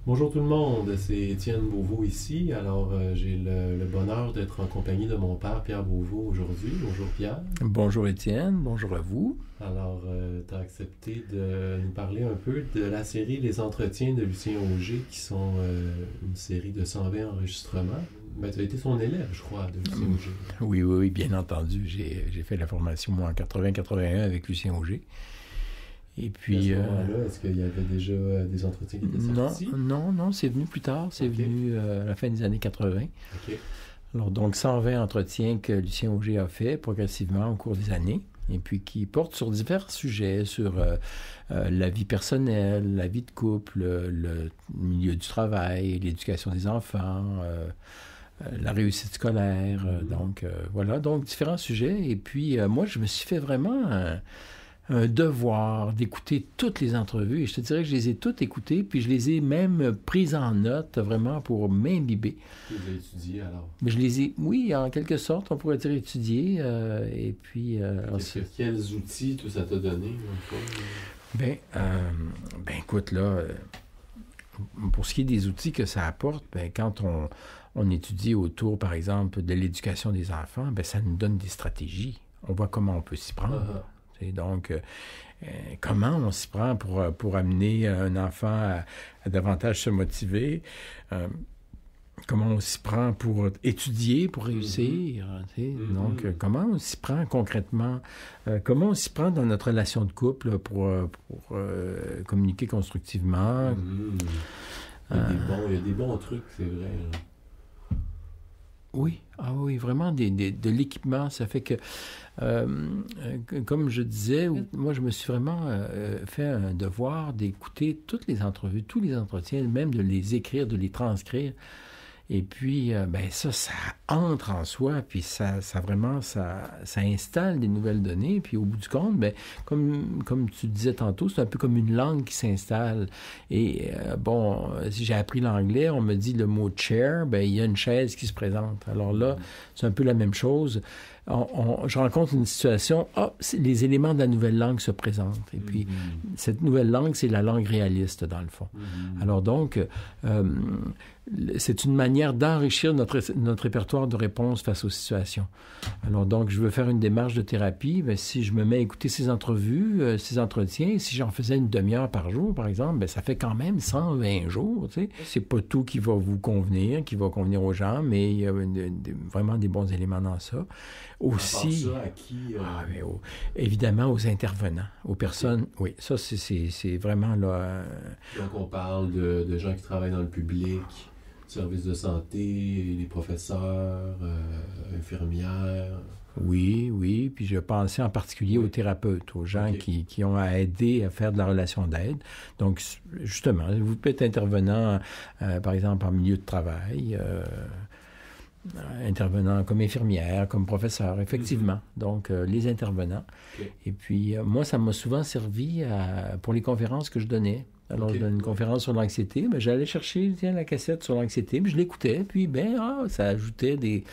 Bonjour tout le monde, c'est Étienne Beauveau ici. Alors, j'ai le bonheur d'être en compagnie de mon père, Pierre Beauveau, aujourd'hui. Bonjour Pierre. Bonjour Étienne, bonjour à vous. Alors, tu as accepté de nous parler un peu de la série Les Entretiens de Lucien Auger, qui sont une série de 120 enregistrements. Ben, tu as été son élève, je crois, de Lucien Auger. Oui, bien entendu. J'ai fait la formation, moi, en 80-81 avec Lucien Auger. Et puis, à ce moment-là, est-ce qu'il y avait déjà des entretiens qui étaient sortis? Non, c'est venu plus tard. C'est venu à la fin des années 80. OK. Alors, donc, 120 entretiens que Lucien Auger a fait progressivement au cours des années, et puis qui portent sur divers sujets, sur la vie personnelle, la vie de couple, le milieu du travail, l'éducation des enfants, la réussite scolaire. Donc, voilà, donc différents sujets. Et puis, moi, je me suis fait vraiment un devoir d'écouter toutes les entrevues. Et je te dirais que je les ai toutes écoutées, puis je les ai même prises en note, vraiment, pour m'imbiber. Tu les as étudiées, alors? Mais je les ai, oui, en quelque sorte, on pourrait dire étudiées. Et puis... Quels outils tout ça t'a donné? Écoute, là, pour ce qui est des outils que ça apporte, quand on étudie autour, par exemple, de l'éducation des enfants, ça nous donne des stratégies. On voit comment on peut s'y prendre. Donc, comment on s'y prend pour amener un enfant à davantage se motiver? Comment on s'y prend pour étudier, pour réussir? Donc, comment on s'y prend concrètement? Comment on s'y prend dans notre relation de couple pour communiquer constructivement? Il y a des bons trucs, c'est vrai. Oui, vraiment de l'équipement. Ça fait que, comme je disais, moi, je me suis vraiment fait un devoir d'écouter toutes les entrevues, tous les entretiens, même de les écrire, de les transcrire. Et puis, ça entre en soi, puis ça installe des nouvelles données. Puis au bout du compte, comme tu disais tantôt, c'est un peu comme une langue qui s'installe. Et si j'ai appris l'anglais, on me dit le mot « chair », il y a une chaise qui se présente. Alors là, c'est un peu la même chose. Je rencontre une situation, les éléments de la nouvelle langue se présentent. Et puis, cette nouvelle langue, c'est la langue réaliste, dans le fond. Alors donc, c'est une manière d'enrichir notre répertoire de réponses face aux situations. Alors donc, je veux faire une démarche de thérapie. Si je me mets à écouter ces entrevues, ces entretiens, si j'en faisais une demi-heure par jour, par exemple, ça fait quand même 120 jours. Tu sais. C'est pas tout qui va vous convenir, qui va convenir aux gens, mais il y a vraiment des bons éléments dans ça. Aussi, ça à qui? Évidemment, aux intervenants, aux personnes. Oui, ça, c'est vraiment là... Donc, on parle de gens qui travaillent dans le public, services de santé, les professeurs, infirmières. Oui, puis je pensais en particulier aux thérapeutes, aux gens qui ont à aider à faire de la relation d'aide. Donc, justement, vous pouvez être intervenant, par exemple, en milieu de travail, intervenant comme infirmière, comme professeur, effectivement. Donc, les intervenants. Et puis, moi, ça m'a souvent servi pour les conférences que je donnais. Alors, je donne une conférence sur l'anxiété, j'allais chercher la cassette sur l'anxiété, puis je l'écoutais, puis ça ajoutait des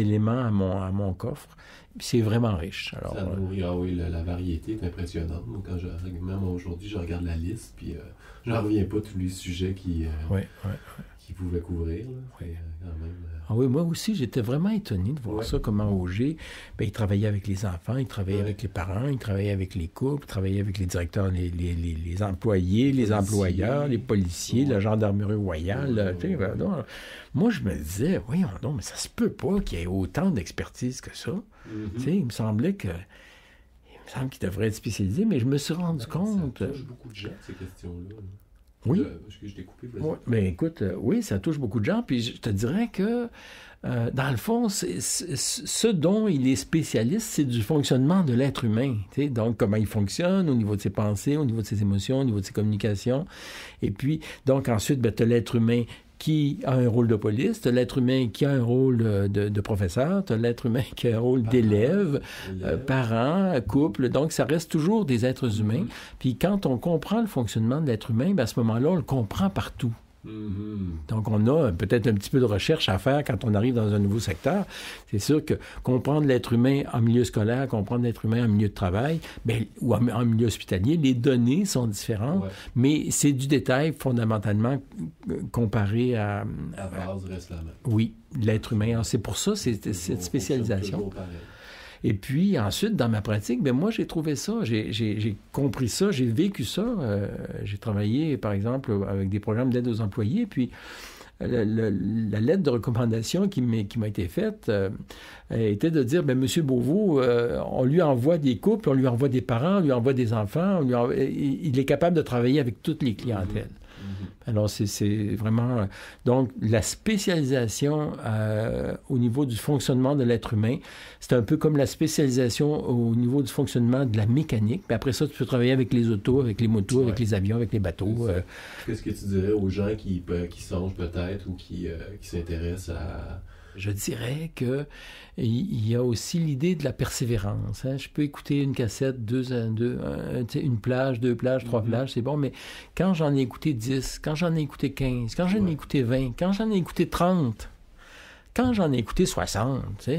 éléments à mon coffre. Puis c'est vraiment riche. Alors, ça nourrit, la variété est impressionnante. Moi, même aujourd'hui, je regarde la liste, puis je n'en reviens pas tous les sujets qui pouvaient couvrir. Là. Quand même, oui, moi aussi, j'étais vraiment étonné de voir ça, comment Auger, il travaillait avec les enfants, il travaillait avec les parents, il travaillait avec les couples, il travaillait avec les directeurs, les employés, les employeurs, les policiers, la gendarmerie royale. Moi, je me disais, voyons donc, mais ça se peut pas qu'il y ait autant d'expertise que ça. Il me semblait qu'il devrait être spécialisé, mais je me suis rendu compte... Ça touche beaucoup de gens, ces questions-là. Oui. Je t'ai coupé. Écoute, oui, ça touche beaucoup de gens. Puis je te dirais que, dans le fond, ce dont il est spécialiste, c'est du fonctionnement de l'être humain. Donc, comment il fonctionne au niveau de ses pensées, au niveau de ses émotions, au niveau de ses communications. Et puis, donc, ensuite, tu as l'être humain qui a un rôle de police, tu as l'être humain qui a un rôle de professeur, tu as l'être humain qui a un rôle d'élève, parent, couple. Donc, ça reste toujours des êtres humains. Puis quand on comprend le fonctionnement de l'être humain, à ce moment-là, on le comprend partout. Donc, on a peut-être un petit peu de recherche à faire quand on arrive dans un nouveau secteur. C'est sûr que comprendre l'être humain en milieu scolaire, comprendre l'être humain en milieu de travail, ou en milieu hospitalier, les données sont différentes, mais c'est du détail fondamentalement comparé à... La base reste la même. Oui, l'être humain. Alors, c'est pour ça, c'est cette spécialisation. Et puis, ensuite, dans ma pratique, moi, j'ai trouvé ça, j'ai compris ça, j'ai vécu ça. J'ai travaillé, par exemple, avec des programmes d'aide aux employés, puis la lettre de recommandation qui m'a été faite était de dire, Monsieur Beauveau, on lui envoie des couples, on lui envoie des parents, on lui envoie des enfants, il est capable de travailler avec toutes les clientèles. Alors, c'est vraiment... Donc, la spécialisation au niveau du fonctionnement de l'être humain, c'est un peu comme la spécialisation au niveau du fonctionnement de la mécanique. Puis après ça, tu peux travailler avec les autos, avec les motos, avec les avions, avec les bateaux. Qu'est-ce que tu dirais aux gens qui songent peut-être ou qui s'intéressent à... Je dirais qu'il y a aussi l'idée de la persévérance. Hein. Je peux écouter une cassette, une plage, 2 plages, 3 plages, c'est bon, mais quand j'en ai écouté 10, quand j'en ai écouté 15, quand j'en ai écouté 20, quand j'en ai écouté 30, quand j'en ai écouté 60,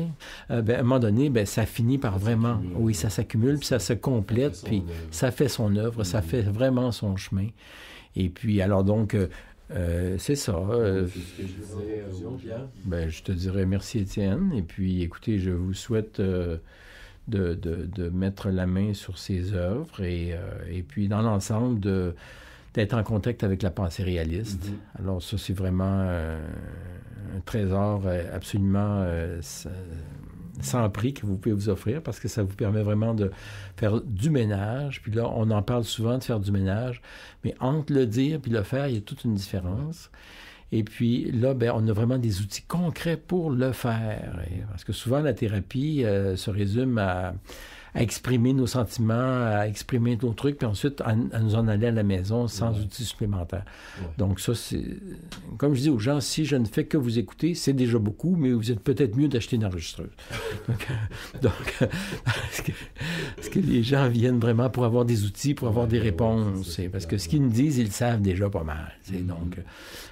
à un moment donné, ça finit par vraiment... Oui, ça s'accumule, puis ça se complète, puis ça fait son œuvre, ça fait vraiment son chemin. Et puis, alors donc... c'est ça. C'est ce que je disais, Pierre. Je te dirais merci, Étienne. Et puis, écoutez, je vous souhaite de mettre la main sur ces œuvres et puis, dans l'ensemble, d'être en contact avec la pensée réaliste. Alors, ça, c'est vraiment un trésor absolument sans prix que vous pouvez vous offrir parce que ça vous permet vraiment de faire du ménage. Puis là, on en parle souvent de faire du ménage, mais entre le dire puis le faire, il y a toute une différence. Et puis là, on a vraiment des outils concrets pour le faire. Parce que souvent, la thérapie se résume à exprimer nos sentiments, à exprimer nos trucs, puis ensuite à nous en aller à la maison sans outils supplémentaires. Donc ça, c'est... Comme je dis aux gens, si je ne fais que vous écouter, c'est déjà beaucoup, mais vous êtes peut-être mieux d'acheter une enregistreuse. Donc parce que les gens viennent vraiment pour avoir des outils, pour avoir des réponses. Parce que ce qu'ils nous disent, ils le savent déjà pas mal. Donc,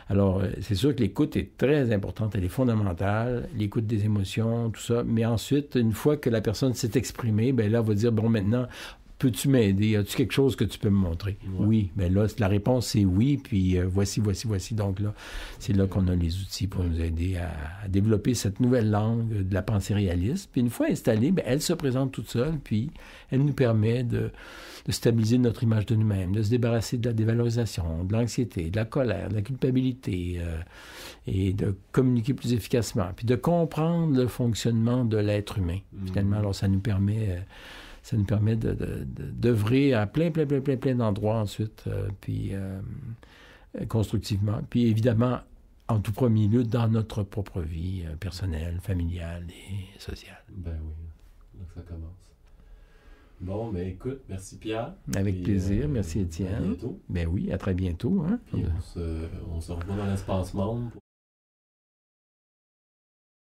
alors, c'est sûr que l'écoute est très importante, elle est fondamentale, l'écoute des émotions, tout ça. Mais ensuite, une fois que la personne s'est exprimée, là, on va dire, maintenant, peux-tu m'aider? As-tu quelque chose que tu peux me montrer? Oui. Là, la réponse, c'est oui, puis voici. Donc là, c'est là qu'on a les outils pour nous aider à développer cette nouvelle langue de la pensée réaliste. Puis une fois installée, elle se présente toute seule, puis elle nous permet de stabiliser notre image de nous-mêmes, de se débarrasser de la dévalorisation, de l'anxiété, de la colère, de la culpabilité, et de communiquer plus efficacement, puis de comprendre le fonctionnement de l'être humain. Finalement, alors ça nous permet d'œuvrer à plein d'endroits ensuite, puis constructivement. Puis évidemment, en tout premier lieu, dans notre propre vie personnelle, familiale et sociale. Oui, donc ça commence. Bon, écoute, merci Pierre. Avec plaisir, merci Étienne. À bientôt. Oui, à très bientôt. Hein? Puis on se revoit dans l'espace monde.